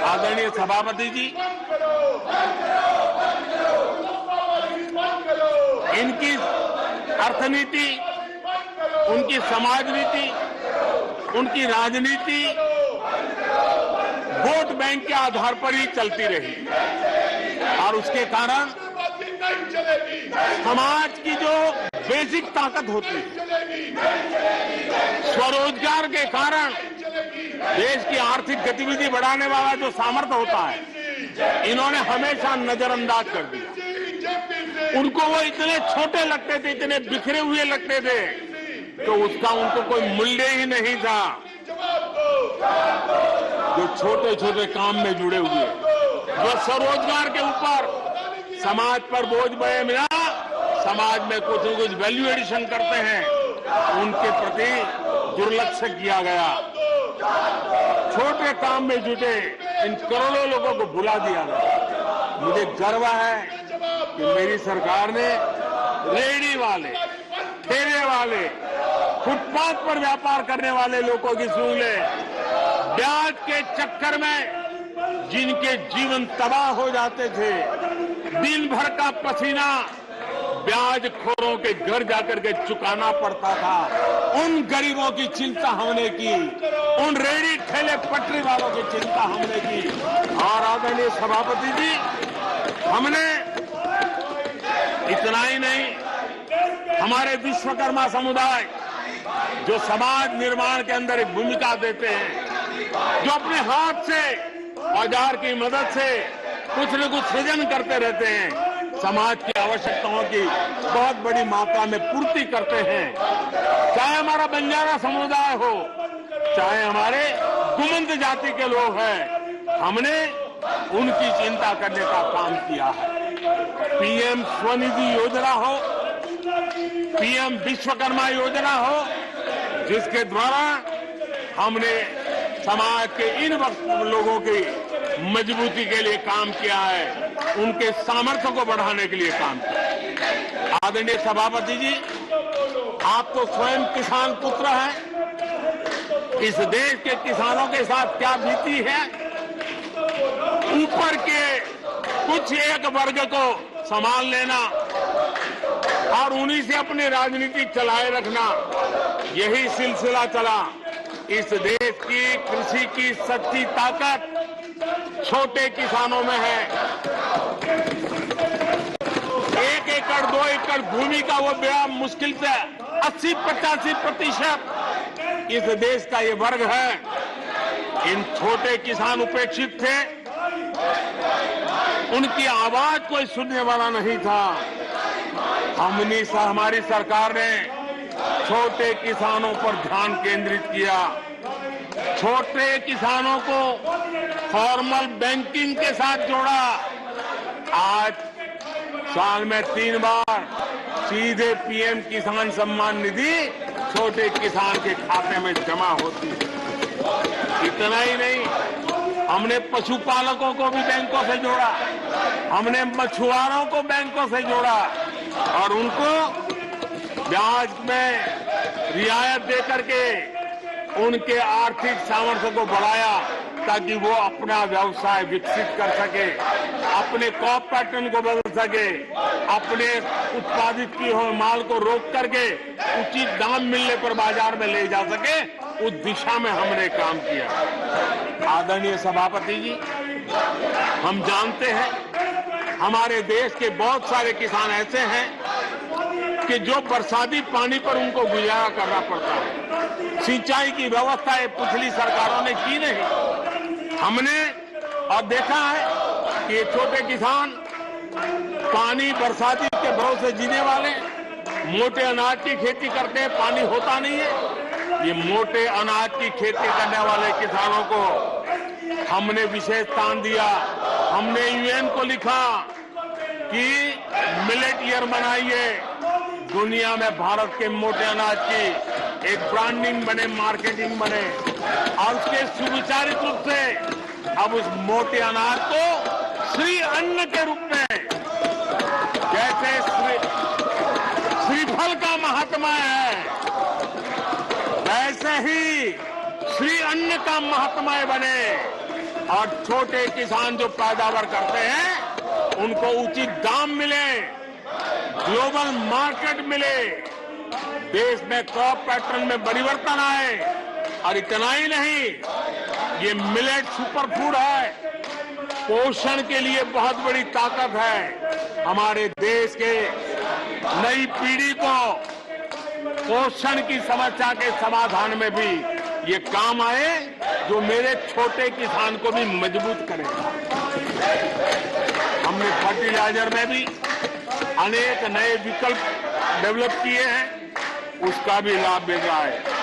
आदरणीय सभापति जी, इनकी अर्थनीति, उनकी समाज नीति, उनकी राजनीति वोट बैंक के आधार पर ही चलती रही और उसके कारण समाज की जो बेसिक ताकत होती है, स्वरोजगार के कारण देश की आर्थिक गतिविधि बढ़ाने वाला जो सामर्थ्य होता है, इन्होंने हमेशा नजरअंदाज कर दिया। उनको वो इतने छोटे लगते थे, इतने बिखरे हुए लगते थे, तो उसका उनको कोई मूल्य ही नहीं था। जो छोटे छोटे काम में जुड़े हुए, जो स्वरोजगार के ऊपर समाज पर बोझ बने बिना समाज में कुछ न कुछ वैल्यू एडिशन करते हैं, उनके प्रति दुर्लक्ष्य किया गया। छोटे काम में जुटे इन करोड़ों लोगों को भुला दिया गया। मुझे गर्व है कि मेरी सरकार ने रेहड़ी वाले, ठेले वाले, फुटपाथ पर व्यापार करने वाले लोगों की सुन ले, ब्याज के चक्कर में जिनके जीवन तबाह हो जाते थे, दिन भर का पसीना ब्याजखोरों के घर जाकर के चुकाना पड़ता था, उन गरीबों की चिंता हमने की, उन रेहड़ी ठेले पटरी वालों की चिंता हमने की। और आदरणीय सभापति जी, हमने इतना ही नहीं, हमारे विश्वकर्मा समुदाय जो समाज निर्माण के अंदर एक भूमिका देते हैं, जो अपने हाथ से औजार की मदद से कुछ न कुछ सृजन करते रहते हैं, समाज की आवश्यकताओं की बहुत बड़ी मात्रा में पूर्ति करते हैं। चाहे हमारा बंजारा समुदाय हो, चाहे हमारे गुमंत जाति के लोग हैं, हमने उनकी चिंता करने का काम किया है। पीएम स्वनिधि योजना हो, पीएम विश्वकर्मा योजना हो, जिसके द्वारा हमने समाज के इन लोगों की मजबूती के लिए काम किया है, उनके सामर्थ्य को बढ़ाने के लिए काम किया। आदरणीय सभापति जी, आप तो स्वयं किसान पुत्र हैं। इस देश के किसानों के साथ क्या बीती है, ऊपर के कुछ एक वर्ग को संभाल लेना और उन्हीं से अपनी राजनीति चलाए रखना, यही सिलसिला चला। इस देश की कृषि की सच्ची ताकत छोटे किसानों में है। 1 एकड़ 2 एकड़ भूमि का वो बड़ा मुश्किल से 80-85% इस देश का ये वर्ग है। इन छोटे किसान उपेक्षित थे, उनकी आवाज कोई सुनने वाला नहीं था। हमारी सरकार ने छोटे किसानों पर ध्यान केंद्रित किया, छोटे किसानों को फॉर्मल बैंकिंग के साथ जोड़ा। आज साल में 3 बार सीधे पीएम किसान सम्मान निधि छोटे किसान के खाते में जमा होती है। इतना ही नहीं, हमने पशुपालकों को भी बैंकों से जोड़ा, हमने मछुआरों को बैंकों से जोड़ा और उनको ब्याज में रियायत देकर के उनके आर्थिक सामर्थ्य को बढ़ाया, ताकि वो अपना व्यवसाय विकसित कर सके, अपने क्रॉप पैटर्न को बदल सके, अपने उत्पादित किए हुए माल को रोक करके उचित दाम मिलने पर बाजार में ले जा सके, उस दिशा में हमने काम किया। आदरणीय सभापति जी, हम जानते हैं हमारे देश के बहुत सारे किसान ऐसे हैं कि जो बरसाती पानी पर उनको गुजारा करना पड़ता है। सिंचाई की व्यवस्था ये पिछली सरकारों ने की नहीं। हमने और देखा है कि ये छोटे किसान पानी बरसाती के भरोसे जीने वाले, मोटे अनाज की खेती करते हैं, पानी होता नहीं है। ये मोटे अनाज की खेती करने वाले किसानों को हमने विशेष स्थान दिया। हमने यूएन को लिखा कि मिलेट ईयर मनाइए, दुनिया में भारत के मोटे अनाज की एक ब्रांडिंग बने, मार्केटिंग बने और उसके सुविचारित रूप से अब उस मोटे अनाज को श्री अन्न के रूप में, जैसे श्रीफल का महात्मा है, वैसे ही श्री अन्न का महात्मा बने। और छोटे किसान जो पैदावार करते हैं उनको उचित दाम मिले, ग्लोबल मार्केट मिले, देश में क्रॉप पैटर्न में परिवर्तन आए। और इतना ही नहीं, ये मिलेट सुपरफूड है, पोषण के लिए बहुत बड़ी ताकत है। हमारे देश के नई पीढ़ी को पोषण की समस्या के समाधान में भी ये काम आए, जो मेरे छोटे किसान को भी मजबूत करेगा। हमने फर्टिलाइजर में भी अनेक नए विकल्प डेवलप किए हैं, उसका भी लाभ मिल रहा है।